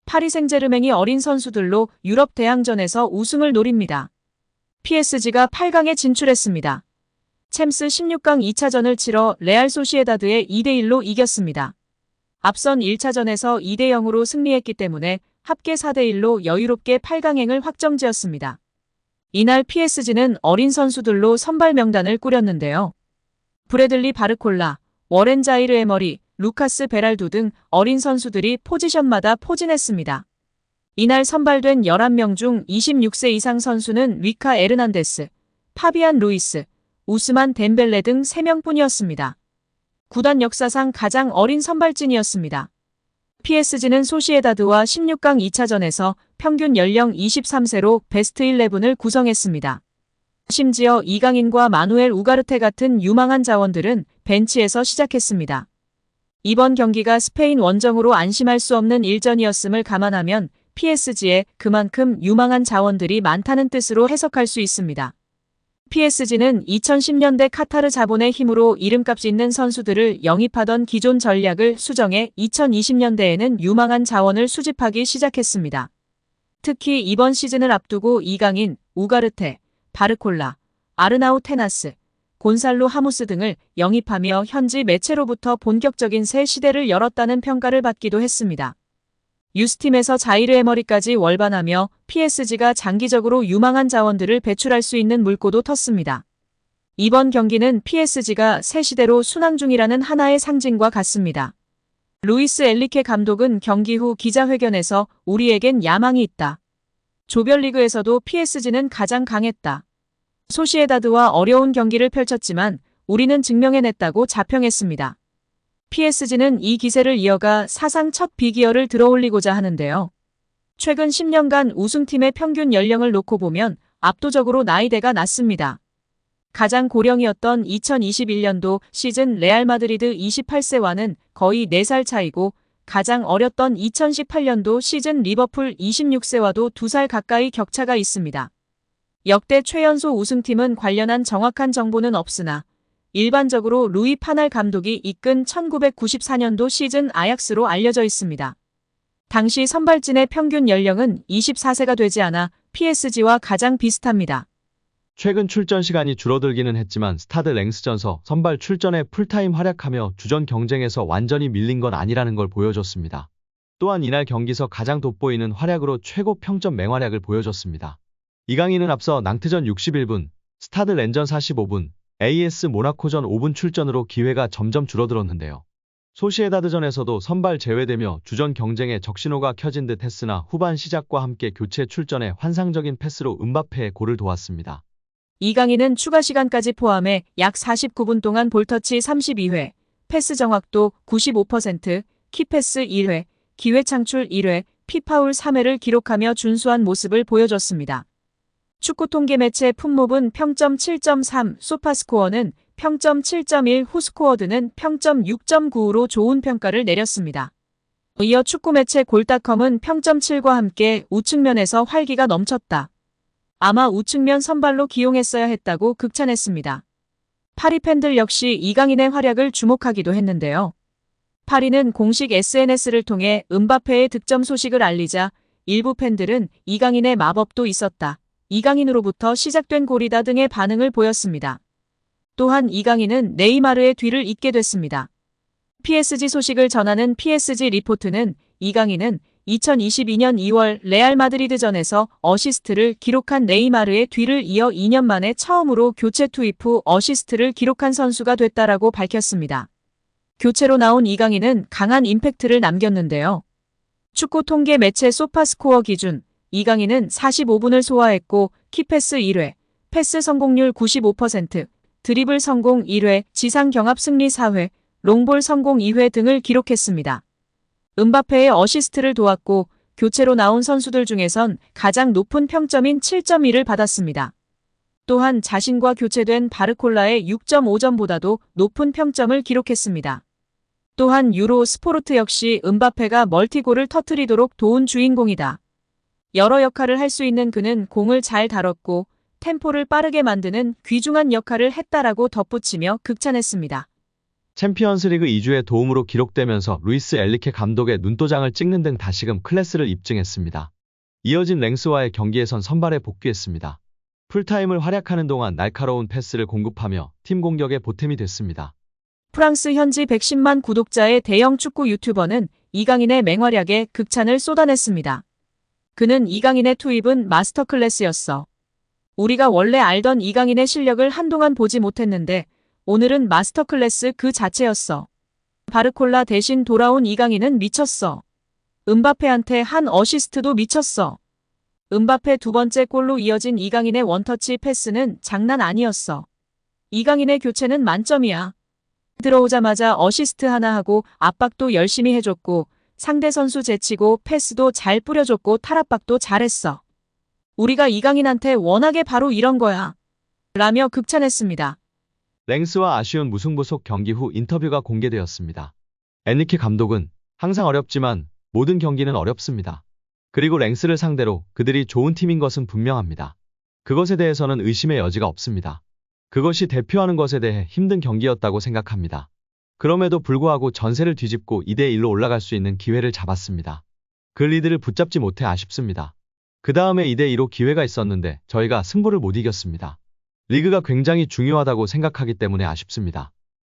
파리 생제르맹이 어린 선수들로 유럽 대항전에서 우승을 노립니다. PSG가 8강에 진출했습니다. 챔스 16강 2차전을 치러 레알 소시에다드에 2대1로 이겼습니다. 앞선 1차전에서 2대0으로 승리했기 때문에 합계 4대1로 여유롭게 8강행을 확정지었습니다. 이날 PSG는 어린 선수들로 선발 명단을 꾸렸는데요. 브래들리 바르콜라, 워렌 자이르 에머리, 루카스 베랄두 등 어린 선수들이 포지션마다 포진했습니다. 이날 선발된 11명 중 26세 이상 선수는 위카 에르난데스, 파비안 루이스, 우스만 덴벨레 등 3명뿐이었습니다. 구단 역사상 가장 어린 선발진이었습니다. PSG는 소시에다드와 16강 2차전에서 평균 연령 23세로 베스트 11을 구성했습니다. 심지어 이강인과 마누엘 우가르테 같은 유망한 자원들은 벤치에서 시작했습니다. 이번 경기가 스페인 원정으로 안심할 수 없는 일전이었음을 감안하면 PSG에 그만큼 유망한 자원들이 많다는 뜻으로 해석할 수 있습니다. PSG는 2010년대 카타르 자본의 힘으로 이름값 있는 선수들을 영입하던 기존 전략을 수정해 2020년대에는 유망한 자원을 수집하기 시작했습니다. 특히 이번 시즌을 앞두고 이강인, 우가르테, 바르콜라, 아르나우 테나스, 곤살로 하무스 등을 영입하며 현지 매체로부터 본격적인 새 시대를 열었다는 평가를 받기도 했습니다. 유스팀에서 자이르 에머리까지 월반하며 PSG가 장기적으로 유망한 자원들을 배출할 수 있는 물꼬도 텄습니다. 이번 경기는 PSG가 새 시대로 순항 중이라는 하나의 상징과 같습니다. 루이스 엘리케 감독은 경기 후 기자회견에서 우리에겐 야망이 있다. 조별리그에서도 PSG는 가장 강했다. 소시에다드와 어려운 경기를 펼쳤지만 우리는 증명해냈다고 자평했습니다. PSG는 이 기세를 이어가 사상 첫 빅이어를 들어올리고자 하는데요. 최근 10년간 우승팀의 평균 연령을 놓고 보면 압도적으로 나이대가 낮습니다. 가장 고령이었던 2021년도 시즌 레알 마드리드 28세와는 거의 4살 차이고 가장 어렸던 2018년도 시즌 리버풀 26세와도 2살 가까이 격차가 있습니다. 역대 최연소 우승팀은 관련한 정확한 정보는 없으나 일반적으로 루이 파날 감독이 이끈 1994년도 시즌 아약스로 알려져 있습니다. 당시 선발진의 평균 연령은 24세가 되지 않아 PSG와 가장 비슷합니다. 최근 출전 시간이 줄어들기는 했지만 스타드 랭스전서 선발 출전에 풀타임 활약하며 주전 경쟁에서 완전히 밀린 건 아니라는 걸 보여줬습니다. 또한 이날 경기서 가장 돋보이는 활약으로 최고 평점 맹활약을 보여줬습니다. 이강인은 앞서 낭트전 61분, 스타드 렌전 45분, AS 모나코전 5분 출전으로 기회가 점점 줄어들었는데요. 소시에다드전에서도 선발 제외되며 주전 경쟁에 적신호가 켜진 듯 했으나 후반 시작과 함께 교체 출전에 환상적인 패스로 음바페의 골을 도왔습니다. 이강인은 추가 시간까지 포함해 약 49분 동안 볼터치 32회, 패스 정확도 95%, 키패스 1회, 기회 창출 1회, 피파울 3회를 기록하며 준수한 모습을 보여줬습니다. 축구 통계 매체 풋몹은 평점 7.3, 소파스코어는 평점 7.1, 후스코어드는 평점 6.9로 좋은 평가를 내렸습니다. 이어 축구 매체 골닷컴은 평점 7과 함께 우측면에서 활기가 넘쳤다. 아마 우측면 선발로 기용했어야 했다고 극찬했습니다. 파리 팬들 역시 이강인의 활약을 주목하기도 했는데요. 파리는 공식 SNS를 통해 음바페의 득점 소식을 알리자 일부 팬들은 이강인의 마법도 있었다. 이강인으로부터 시작된 골이다 등의 반응을 보였습니다. 또한 이강인은 네이마르의 뒤를 잇게 됐습니다. PSG 소식을 전하는 PSG 리포트는 이강인은 2022년 2월 레알 마드리드전에서 어시스트를 기록한 네이마르의 뒤를 이어 2년 만에 처음으로 교체 투입 후 어시스트를 기록한 선수가 됐다라고 밝혔습니다. 교체로 나온 이강인은 강한 임팩트를 남겼는데요. 축구 통계 매체 소파스코어 기준 이강인은 45분을 소화했고 키패스 1회, 패스 성공률 95%, 드리블 성공 1회, 지상 경합 승리 4회, 롱볼 성공 2회 등을 기록했습니다. 음바페의 어시스트를 도왔고 교체로 나온 선수들 중에선 가장 높은 평점인 7.1을 받았습니다. 또한 자신과 교체된 바르콜라의 6.5점보다도 높은 평점을 기록했습니다. 또한 유로 스포르트 역시 음바페가 멀티골을 터뜨리도록 도운 주인공이다. 여러 역할을 할 수 있는 그는 공을 잘 다뤘고 템포를 빠르게 만드는 귀중한 역할을 했다라고 덧붙이며 극찬했습니다. 챔피언스리그 2주의 도움으로 기록되면서 루이스 엘리케 감독의 눈도장을 찍는 등 다시금 클래스를 입증했습니다. 이어진 랭스와의 경기에선 선발에 복귀했습니다. 풀타임을 활약하는 동안 날카로운 패스를 공급하며 팀 공격의 보탬이 됐습니다. 프랑스 현지 110만 구독자의 대형 축구 유튜버는 이강인의 맹활약에 극찬을 쏟아냈습니다. 그는 이강인의 투입은 마스터 클래스였어. 우리가 원래 알던 이강인의 실력을 한동안 보지 못했는데 오늘은 마스터 클래스 그 자체였어. 바르콜라 대신 돌아온 이강인은 미쳤어. 음바페한테 한 어시스트도 미쳤어. 음바페 두 번째 골로 이어진 이강인의 원터치 패스는 장난 아니었어. 이강인의 교체는 만점이야. 들어오자마자 어시스트 하나 하고 압박도 열심히 해줬고 상대 선수 제치고 패스도 잘 뿌려줬고 탈압박도 잘했어. 우리가 이강인한테 원하게 바로 이런 거야. 라며 극찬했습니다. 랭스와 아쉬운 무승부 속 경기 후 인터뷰가 공개되었습니다. 엔리케 감독은 항상 어렵지만 모든 경기는 어렵습니다. 그리고 랭스를 상대로 그들이 좋은 팀인 것은 분명합니다. 그것에 대해서는 의심의 여지가 없습니다. 그것이 대표하는 것에 대해 힘든 경기였다고 생각합니다. 그럼에도 불구하고 전세를 뒤집고 2대1로 올라갈 수 있는 기회를 잡았습니다. 그 리드를 붙잡지 못해 아쉽습니다. 그 다음에 2대2로 기회가 있었는데 저희가 승부를 못 이겼습니다. 리그가 굉장히 중요하다고 생각하기 때문에 아쉽습니다.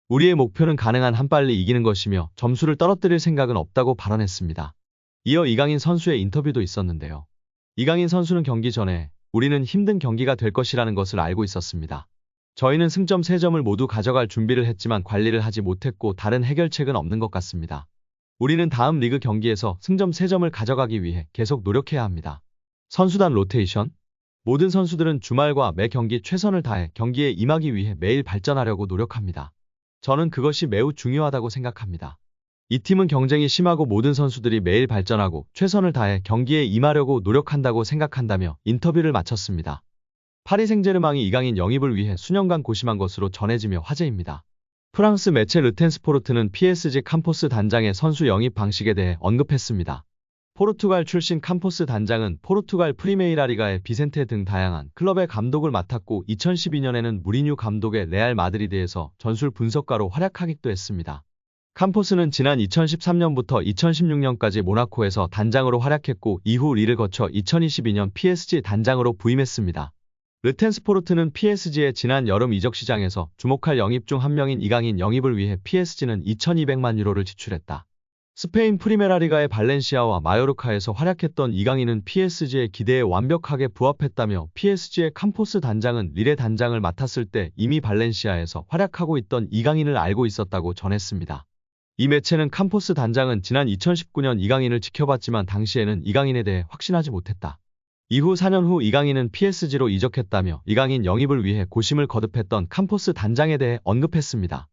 우리의 목표는 가능한 한 빨리 이기는 것이며 점수를 떨어뜨릴 생각은 없다고 발언했습니다. 이어 이강인 선수의 인터뷰도 있었는데요. 이강인 선수는 경기 전에 우리는 힘든 경기가 될 것이라는 것을 알고 있었습니다. 저희는 승점 3점을 모두 가져갈 준비를 했지만 관리를 하지 못했고 다른 해결책은 없는 것 같습니다. 우리는 다음 리그 경기에서 승점 3점을 가져가기 위해 계속 노력해야 합니다. 선수단 로테이션? 모든 선수들은 주말과 매 경기 최선을 다해 경기에 임하기 위해 매일 발전하려고 노력합니다. 저는 그것이 매우 중요하다고 생각합니다. 이 팀은 경쟁이 심하고 모든 선수들이 매일 발전하고 최선을 다해 경기에 임하려고 노력한다고 생각한다며 인터뷰를 마쳤습니다. 파리 생제르맹이 이강인 영입을 위해 수년간 고심한 것으로 전해지며 화제입니다. 프랑스 매체 르텐스포르트는 PSG 캄포스 단장의 선수 영입 방식에 대해 언급했습니다. 포르투갈 출신 캄포스 단장은 포르투갈 프리메이라 리가의 비센테 등 다양한 클럽의 감독을 맡았고 2012년에는 무리뉴 감독의 레알 마드리드에서 전술 분석가로 활약하기도 했습니다. 캄포스는 지난 2013년부터 2016년까지 모나코에서 단장으로 활약했고 이후 리를 거쳐 2022년 PSG 단장으로 부임했습니다. 르텐스포르트는 PSG의 지난 여름 이적 시장에서 주목할 영입 중 한 명인 이강인 영입을 위해 PSG는 2,200만 유로를 지출했다. 스페인 프리메라리가의 발렌시아와 마요르카에서 활약했던 이강인은 PSG의 기대에 완벽하게 부합했다며 PSG의 캄포스 단장은 릴의 단장을 맡았을 때 이미 발렌시아에서 활약하고 있던 이강인을 알고 있었다고 전했습니다. 이 매체는 캄포스 단장은 지난 2019년 이강인을 지켜봤지만 당시에는 이강인에 대해 확신하지 못했다. 이후 4년 후 이강인은 PSG로 이적했다며 이강인 영입을 위해 고심을 거듭했던 캄포스 단장에 대해 언급했습니다.